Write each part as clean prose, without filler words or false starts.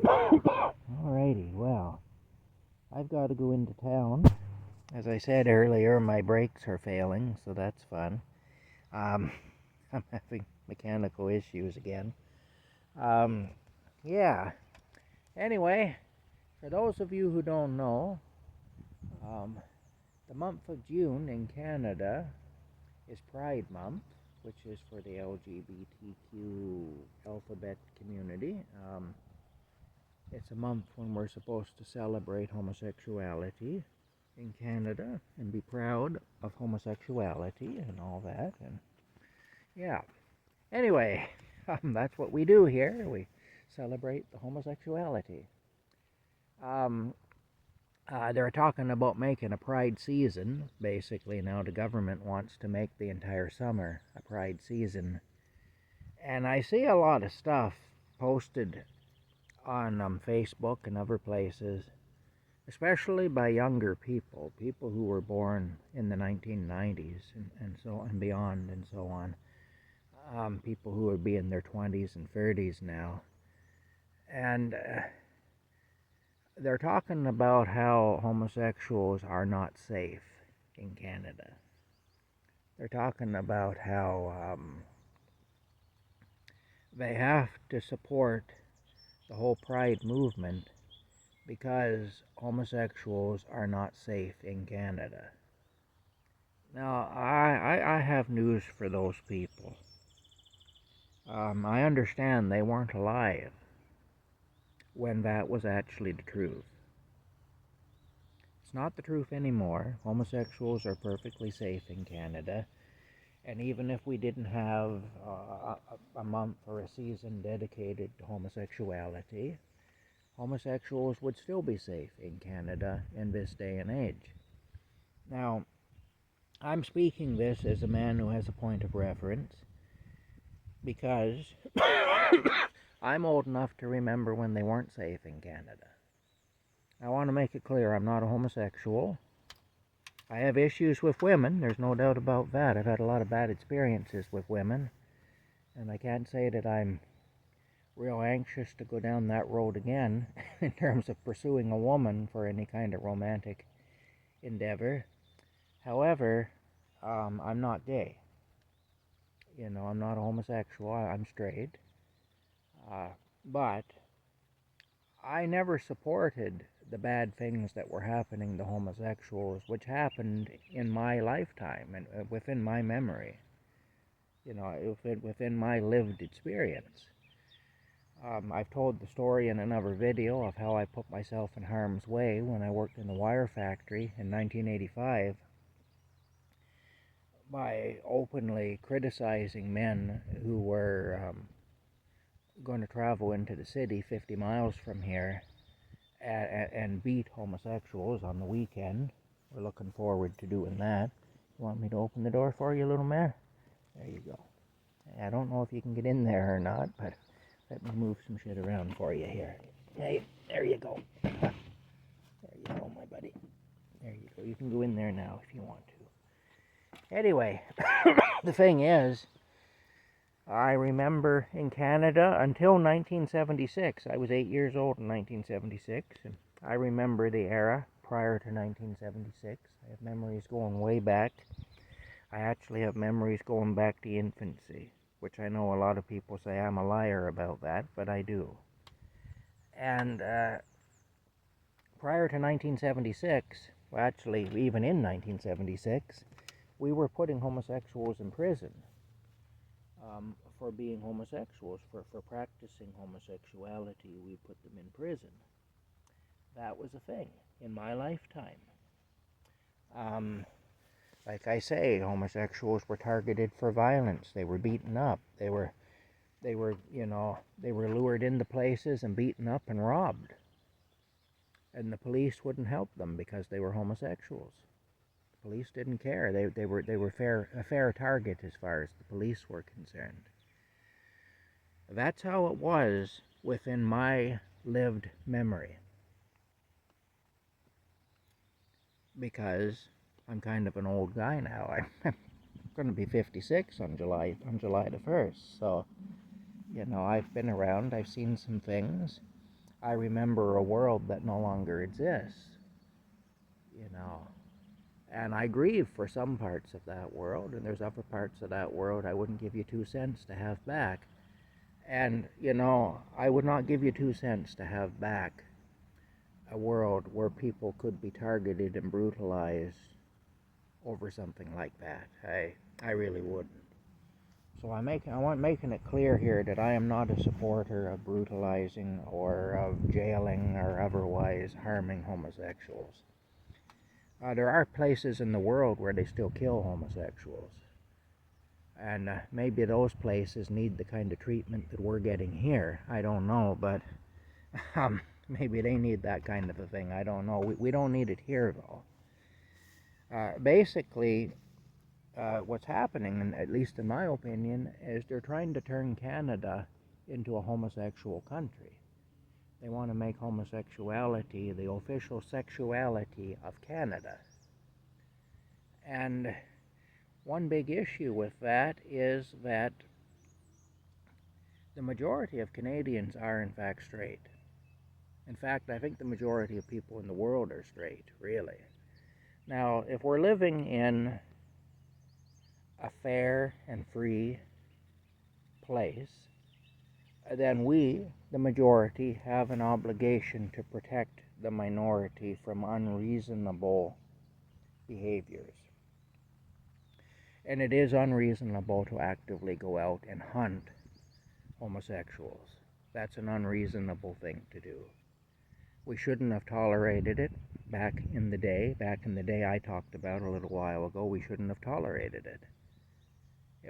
Alrighty, well, I've got to go into town. As I said earlier, my brakes are failing, so that's fun. Um, I'm having mechanical issues again. Um, yeah. Anyway, for those of you who don't know, um, the month of June in Canada is Pride Month, which is for the LGBTQ alphabet community. It's a month when we're supposed to celebrate homosexuality in Canada and be proud of homosexuality and all that. And yeah, anyway, that's what we do here. We celebrate the homosexuality. Um, they're talking about making a pride season. Basically, now the government wants to make the entire summer a pride season. And I see a lot of stuff posted on Facebook and other places, especially by younger people, people who were born in the 1990s and so and beyond and so on, people who would be in their 20s and 30s now. And they're talking about how homosexuals are not safe in Canada. They're talking about how they have to support the whole pride movement because homosexuals are not safe in Canada. Now, I have news for those people. I understand they weren't alive when that was actually the truth. It's not the truth anymore. Homosexuals are perfectly safe in Canada. And even if we didn't have a month or a season dedicated to homosexuality, homosexuals would still be safe in Canada in this day and age. Now, I'm speaking this as a man who has a point of reference because I'm old enough to remember when they weren't safe in Canada. I want to make it clear I'm not a homosexual. I have issues with women, there's no doubt about that. I've had a lot of bad experiences with women, and I can't say that I'm real anxious to go down that road again in terms of pursuing a woman for any kind of romantic endeavor. However, I'm not gay. I'm not a homosexual, I'm straight. But I never supported the bad things that were happening to homosexuals, which happened in my lifetime and within my memory, within my lived experience. I've told the story in another video of how I put myself in harm's way when I worked in the wire factory in 1985 by openly criticizing men who were going to travel into the city 50 miles from here and beat homosexuals on the weekend. We're looking forward to doing that. You want me to open the door for you, little man? There you go. I don't know if you can get in there or not, but let me move some shit around for you here. Hey, there you go. There you go, my buddy. There you go. You can go in there now if you want to. Anyway, the thing is, I remember in Canada until 1976. I was 8 years old in 1976, and I remember the era prior to 1976. I have memories going way back. I actually have memories going back to infancy, which I know a lot of people say I'm a liar about that, but I do. And prior to 1976, well, actually, even in 1976, we were putting homosexuals in prison for being homosexuals, for practicing homosexuality. We put them in prison. That was a thing in my lifetime. Like I say, homosexuals were targeted for violence. They were beaten up. They were lured into places and beaten up and robbed. And the police wouldn't help them because they were homosexuals. The police didn't care. They were a fair target as far as the police were concerned. That's how it was within my lived memory. Because I'm kind of an old guy now. I'm going to be 56 on July the 1st. So, I've been around. I've seen some things. I remember a world that no longer exists, you know. And I grieve for some parts of that world, and there's other parts of that world I wouldn't give you 2 cents to have back. And, you know, I would not give you 2 cents to have back a world where people could be targeted and brutalized over something like that. I really wouldn't. So I want making it clear here that I am not a supporter of brutalizing or of jailing or otherwise harming homosexuals. There are places in the world where they still kill homosexuals. And maybe those places need the kind of treatment that we're getting here. I don't know, but maybe they need that kind of a thing. I don't know. We don't need it here, though. Basically, what's happening, at least in my opinion, is they're trying to turn Canada into a homosexual country. They want to make homosexuality the official sexuality of Canada. And one big issue with that is that the majority of Canadians are in fact straight. In fact, I think the majority of people in the world are straight, really. Now, if we're living in a fair and free place, then we, the majority, have an obligation to protect the minority from unreasonable behaviors. And it is unreasonable to actively go out and hunt homosexuals. That's an unreasonable thing to do. We shouldn't have tolerated it back in the day I talked about a little while ago. We shouldn't have tolerated it.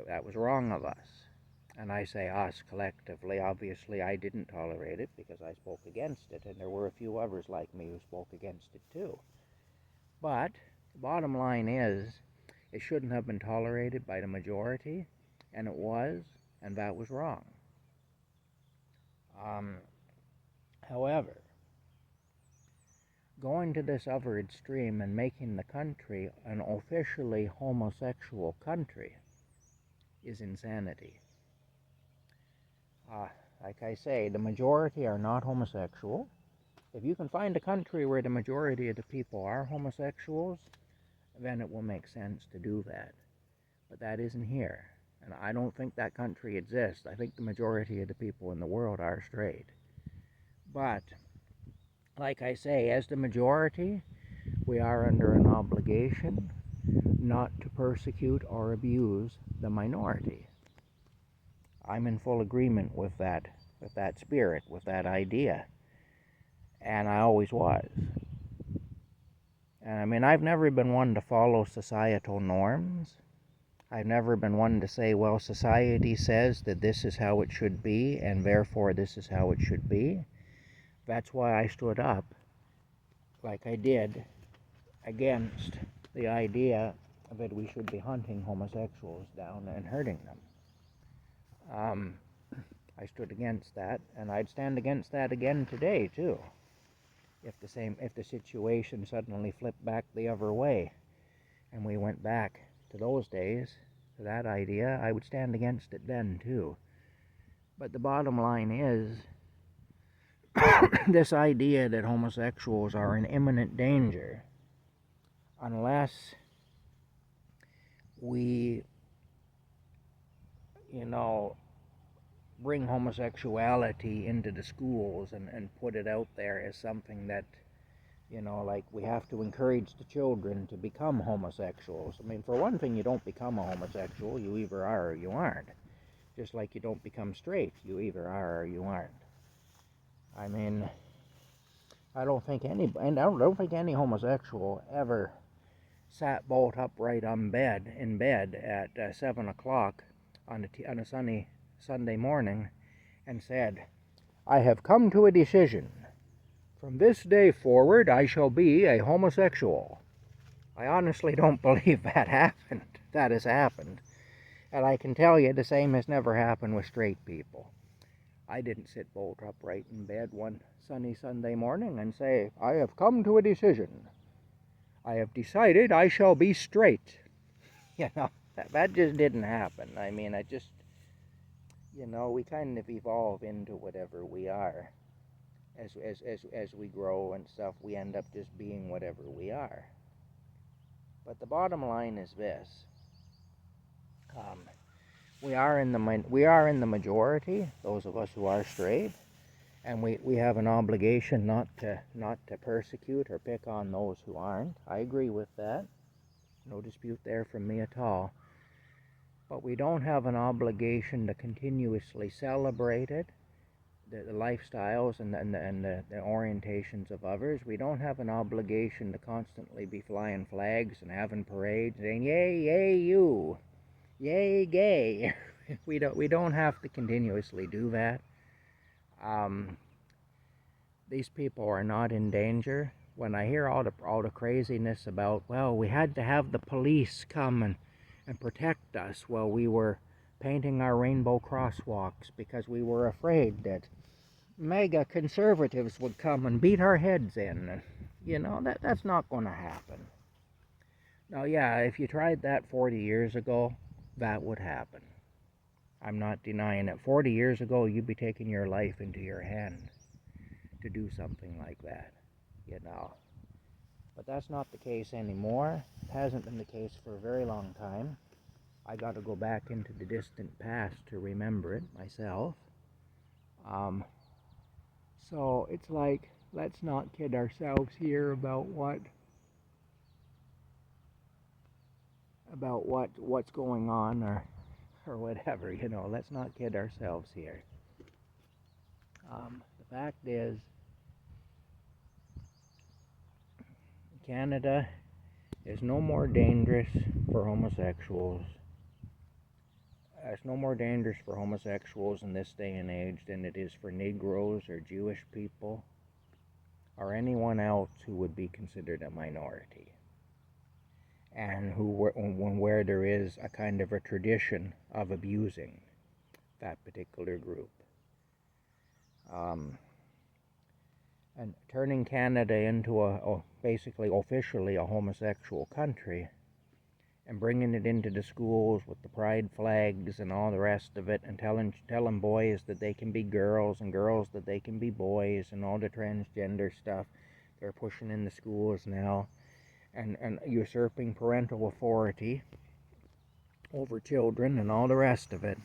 That was wrong of us. And I say us collectively. Obviously, I didn't tolerate it because I spoke against it, and there were a few others like me who spoke against it too. But the bottom line is, it shouldn't have been tolerated by the majority, and it was, and that was wrong. However, going to this other extreme and making the country an officially homosexual country is insanity. Like I say, the majority are not homosexual. If you can find a country where the majority of the people are homosexuals, then it will make sense to do that. But that isn't here. And I don't think that country exists. I think the majority of the people in the world are straight. But, like I say, as the majority, we are under an obligation not to persecute or abuse the minority. I'm in full agreement with that spirit, with that idea. And I always was. And I mean, I've never been one to follow societal norms. I've never been one to say, well, society says that this is how it should be, and therefore this is how it should be. That's why I stood up, like I did, against the idea that we should be hunting homosexuals down and hurting them. I stood against that, and I'd stand against that again today too. If the situation suddenly flipped back the other way, and we went back to those days, to that idea, I would stand against it then too. But the bottom line is, this idea that homosexuals are in imminent danger, unless we, bring homosexuality into the schools and put it out there as something that, like we have to encourage the children to become homosexuals. I mean, for one thing, you don't become a homosexual. You either are or you aren't. Just like you don't become straight. You either are or you aren't. I mean, I don't think any homosexual ever sat bolt upright in bed at 7 o'clock on a sunny Sunday morning and said, I have come to a decision. From this day forward, I shall be a homosexual. I honestly don't believe that has happened. And I can tell you the same has never happened with straight people. I didn't sit bolt upright in bed one sunny Sunday morning and say, I have come to a decision. I have decided I shall be straight. That just didn't happen. I mean, we kind of evolve into whatever we are. as we grow and stuff, we end up just being whatever we are. But the bottom line is this: um, we are in the majority, those of us who are straight, and we have an obligation not to persecute or pick on those who aren't. I agree with that. No dispute there from me at all. But we don't have an obligation to continuously celebrate it, the lifestyles and the orientations of others. We don't have an obligation to constantly be flying flags and having parades saying, yay, yay, you, yay, gay. We don't have to continuously do that. These people are not in danger. When I hear all the craziness about, well, we had to have the police come and protect us while we were painting our rainbow crosswalks because we were afraid that mega conservatives would come and beat our heads in. That's not going to happen. Now, yeah, if you tried that 40 years ago, that would happen. I'm not denying it. 40 years ago, you'd be taking your life into your hand to do something like that, But that's not the case anymore. It hasn't been the case for a very long time. I got to go back into the distant past to remember it myself. So it's like, let's not kid ourselves here about what's going on or whatever, Let's not kid ourselves here. The fact is, Canada is no more dangerous for homosexuals. It's no more dangerous for homosexuals in this day and age than it is for Negroes or Jewish people or anyone else who would be considered a minority, and where there is a kind of a tradition of abusing that particular group. And turning Canada into basically officially a homosexual country and bringing it into the schools with the pride flags and all the rest of it, and telling boys that they can be girls and girls that they can be boys, and all the transgender stuff they're pushing in the schools now, and usurping parental authority over children and all the rest of it.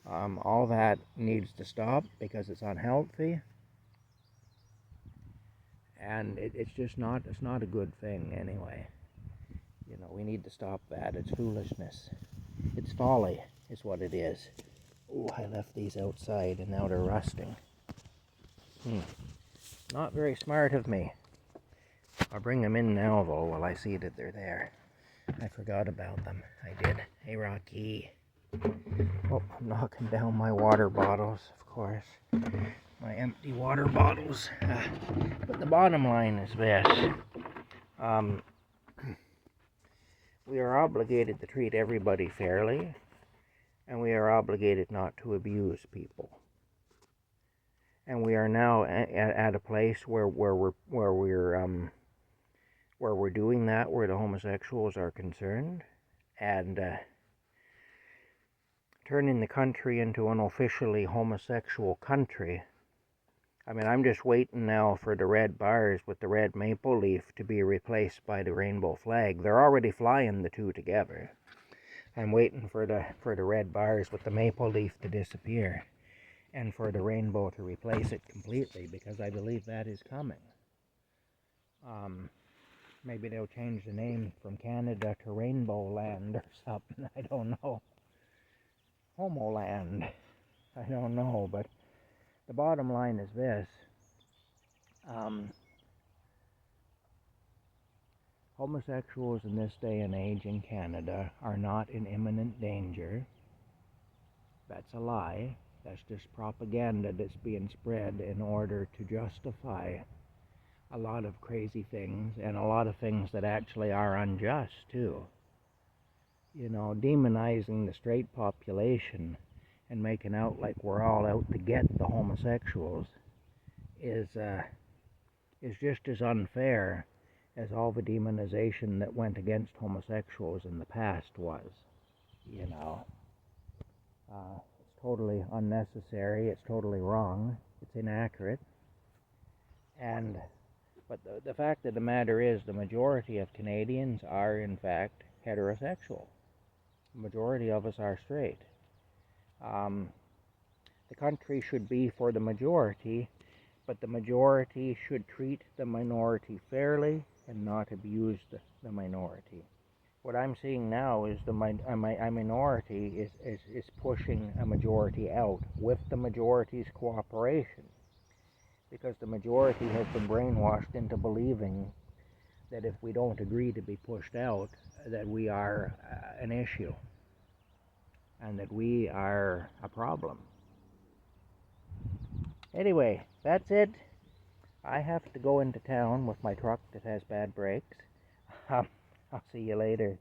All that needs to stop because it's unhealthy, and it's not a good thing anyway. We need to stop that. It's foolishness. It's folly is what it is. Oh, I left these outside and now they're rusting. Not very smart of me. I'll bring them in now, though, while I see that they're there. I forgot about them. I did. Hey, Rocky. Oh, I'm knocking down my water bottles, of course. My empty water bottles. But the bottom line is this. We are obligated to treat everybody fairly, and we are obligated not to abuse people. And we are now at a place where we're doing that, where the homosexuals are concerned, and turning the country into an officially homosexual country. I mean, I'm just waiting now for the red bars with the red maple leaf to be replaced by the rainbow flag. They're already flying the two together. I'm waiting for the red bars with the maple leaf to disappear and for the rainbow to replace it completely, because I believe that is coming. Maybe they'll change the name from Canada to Rainbow Land or something. I don't know. Homo Land. I don't know, but the bottom line is this. Homosexuals in this day and age in Canada are not in imminent danger. That's a lie. That's just propaganda that's being spread in order to justify a lot of crazy things, and a lot of things that actually are unjust, too. Demonizing the straight population and making out like we're all out to get the homosexuals is just as unfair as all the demonization that went against homosexuals in the past was. It's totally unnecessary, it's totally wrong, it's inaccurate, But the fact of the matter is, the majority of Canadians are in fact heterosexual. The majority of us are straight. The country should be for the majority, but the majority should treat the minority fairly and not abuse the minority. What I'm seeing now is a minority is pushing a majority out with the majority's cooperation, because the majority has been brainwashed into believing that if we don't agree to be pushed out, that we are an issue and that we are a problem. Anyway, that's it. I have to go into town with my truck that has bad brakes. I'll see you later.